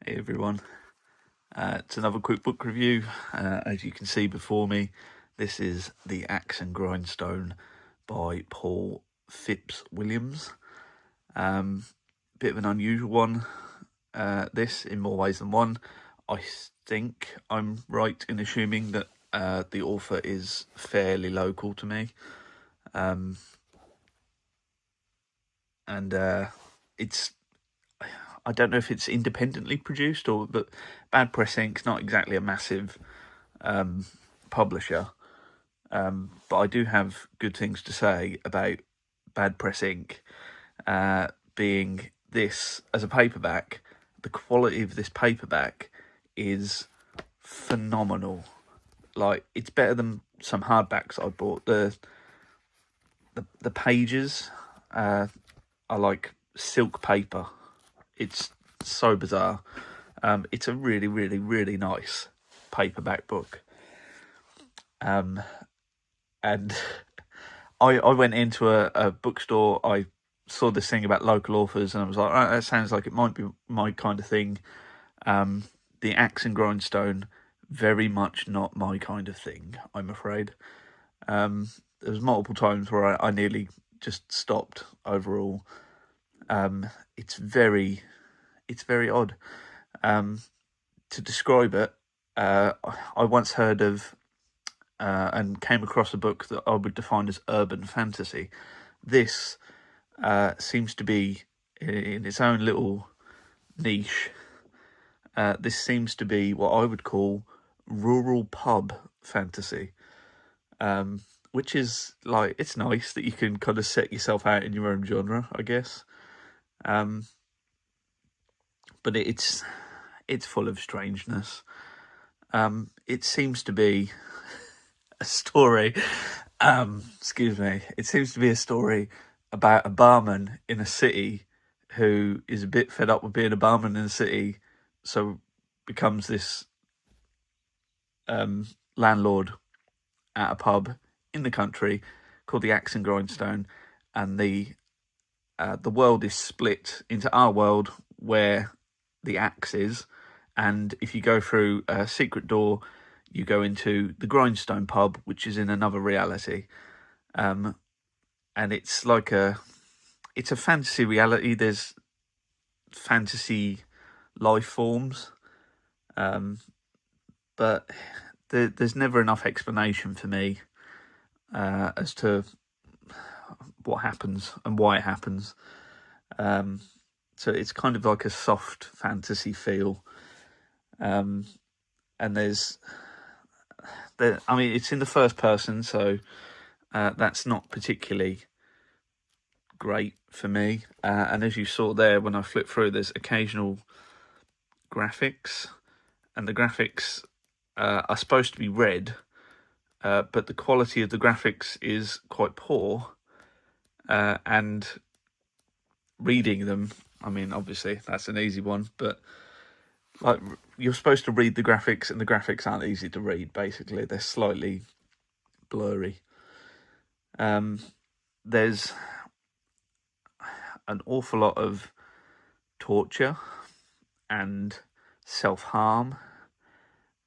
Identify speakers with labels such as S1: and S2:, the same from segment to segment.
S1: Hey everyone, it's another quick book review. As you can see before me, this is The Axe and Grindstone by Paul Phipps-Williams. Bit of an unusual one, this in more ways than one. I think I'm right in assuming that the author is fairly local to me. It's I don't know if it's independently produced but Bad Press Inc.'s not exactly a massive publisher. But I do have good things to say about Bad Press Inc. Being this as a paperback. The quality of this paperback is phenomenal. Like, it's better than some hardbacks I bought. The pages are like silk paper. It's so bizarre. It's a really, really, really nice paperback book. And I went into a bookstore. I saw this thing about local authors, and I was like, oh, that sounds like it might be my kind of thing. The Axe and Grindstone, very much not my kind of thing, I'm afraid. There was multiple times where I nearly just stopped overall. It's very odd. To describe it, I once heard of and came across a book that I would define as urban fantasy. This seems to be in its own little niche. This seems to be what I would call rural pub fantasy, which is like, it's nice that you can kind of set yourself out in your own genre, I guess. But it's full of strangeness. It seems to be a story. It seems to be a story about a barman in a city who is a bit fed up with being a barman in a city, so becomes this landlord at a pub in the country called the Axe and Grindstone, and the world is split into our world where the axe is, and if you go through a secret door, you go into the Grindstone pub, which is in another reality. And it's like it's a fantasy reality. There's fantasy life forms, but there's never enough explanation for me as to what happens and why it happens. So it's kind of like a soft fantasy feel. And it's in the first person, so that's not particularly great for me. And as you saw there, when I flipped through, there's occasional graphics, and the graphics are supposed to be red, but the quality of the graphics is quite poor. And reading them, I mean, obviously that's an easy one, but like, you're supposed to read the graphics, and the graphics aren't easy to read. Basically, they're slightly blurry. There's an awful lot of torture and self-harm,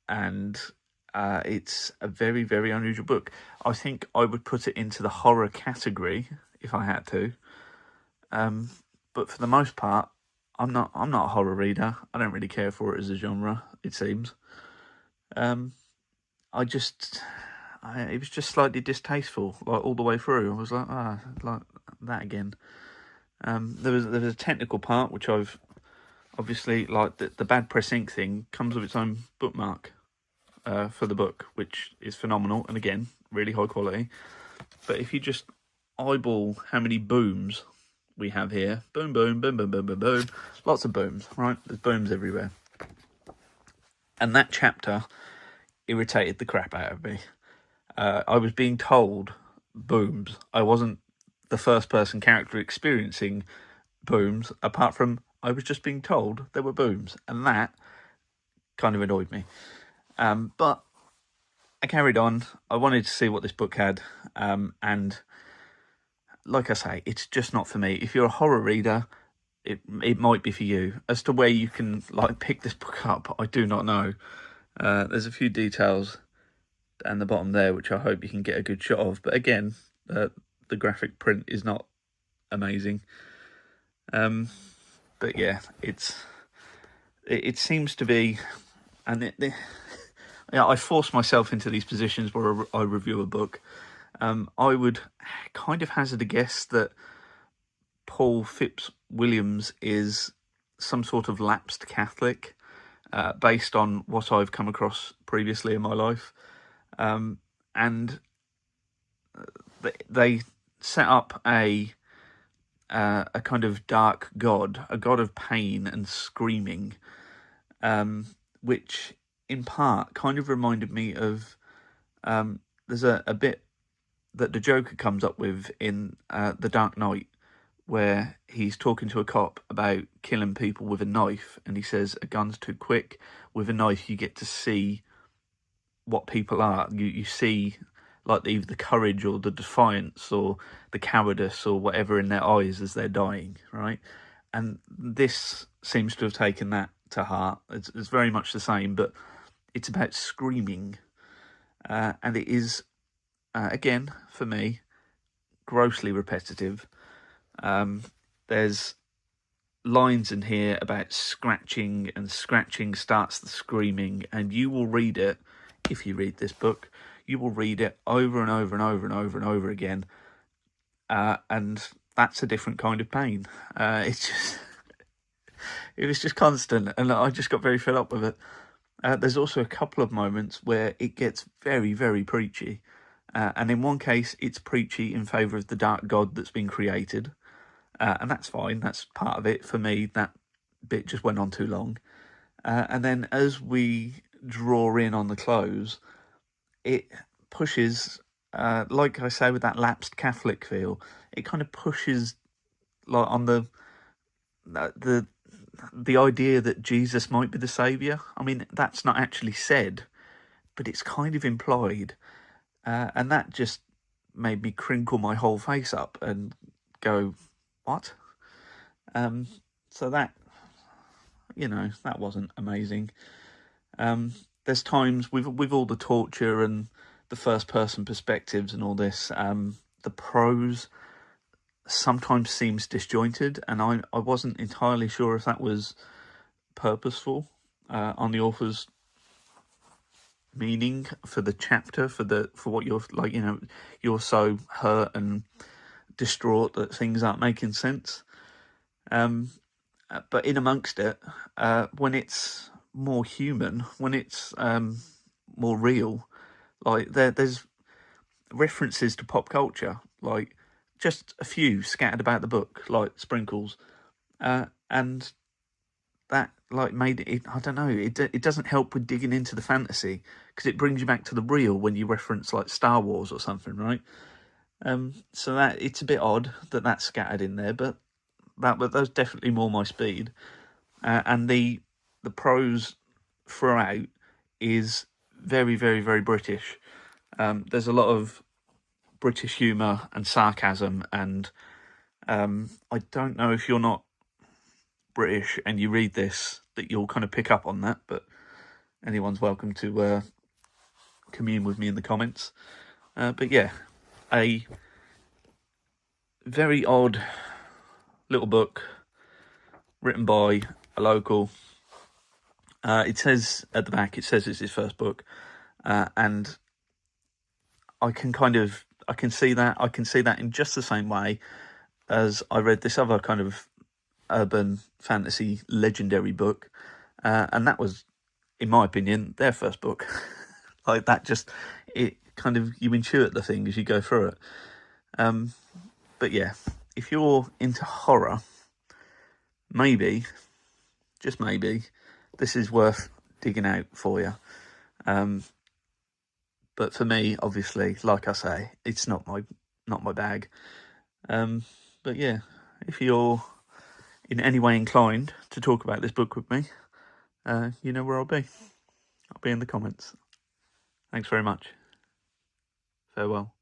S1: and it's a very, very unusual book. I think I would put it into the horror category if I had to. But for the most part, I'm not a horror reader. I don't really care for it as a genre, it seems. It was just slightly distasteful, like, all the way through. I was like, like that again. There was a technical part which I've obviously, like, the Bad Press Inc. thing comes with its own bookmark for the book, which is phenomenal, and again, really high quality. But if you just eyeball how many booms we have here, boom, boom, boom, boom, boom, boom, boom, lots of booms, right? There's booms everywhere. And that chapter irritated the crap out of me. I was being told booms. I wasn't the first person character experiencing booms, apart from I was just being told there were booms, and that kind of annoyed me. But I carried on. I wanted to see what this book had, and like I say, it's just not for me. If you're a horror reader, it might be for you. As to where you can like pick this book up, I do not know. There's a few details down the bottom there which I hope you can get a good shot of. But again, the graphic print is not amazing. But yeah, it seems to be, and yeah, I force myself into these positions where I review a book. I would kind of hazard a guess that Paul Phipps-Williams is some sort of lapsed Catholic, based on what I've come across previously in my life. And they set up a kind of dark god, a god of pain and screaming, which in part kind of reminded me of, there's a bit that the Joker comes up with in The Dark Knight, where he's talking to a cop about killing people with a knife, and he says, a gun's too quick. With a knife, you get to see what people are. You see like either the courage or the defiance or the cowardice or whatever in their eyes as they're dying, right? And this seems to have taken that to heart. It's very much the same, but it's about screaming. And it is, again, for me, grossly repetitive. There's lines in here about scratching, and scratching starts the screaming, and you will read it, if you read this book, you will read it over and over and over and over and over again, and that's a different kind of pain. It was just constant, and I just got very fed up with it. There's also a couple of moments where it gets very, very preachy, and in one case it's preachy in favour of the dark god that's been created, and that's fine, that's part of it. For me, that bit just went on too long. And then as we draw in on the close, it pushes, like I say, with that lapsed Catholic feel, it kind of pushes like on the idea that Jesus might be the saviour. I mean, that's not actually said, but it's kind of implied, and that just made me crinkle my whole face up and go, what? So that, that wasn't amazing. There's times with all the torture and the first person perspectives and all this, the prose sometimes seems disjointed, and I wasn't entirely sure if that was purposeful on the author's meaning for the chapter, for what you're like, you're so hurt and distraught that things aren't making sense. But in amongst it, when it's more human, when it's more real, like there's references to pop culture, like just a few scattered about the book, like sprinkles, and that like made it. I don't know. It doesn't help with digging into the fantasy, because it brings you back to the real when you reference like Star Wars or something, right? So that it's a bit odd that that's scattered in there, but that was definitely more my speed. And the prose throughout is very, very, very British. There's a lot of British humour and sarcasm, and I don't know if you're not British and you read this that you'll kind of pick up on that, but anyone's welcome to commune with me in the comments. But yeah, a very odd little book written by a local. It says at the back, it says it's his first book, and I can see that in just the same way as I read this other kind of urban fantasy legendary book, and that was, in my opinion, their first book. Like that, just it kind of, you intuit the thing as you go through it. But yeah, if you're into horror, maybe, just maybe, this is worth digging out for you. But for me, obviously, like I say, it's not my bag. But yeah, if you're in any way inclined to talk about this book with me, you know where I'll be. I'll be in the comments. Thanks very much. Farewell.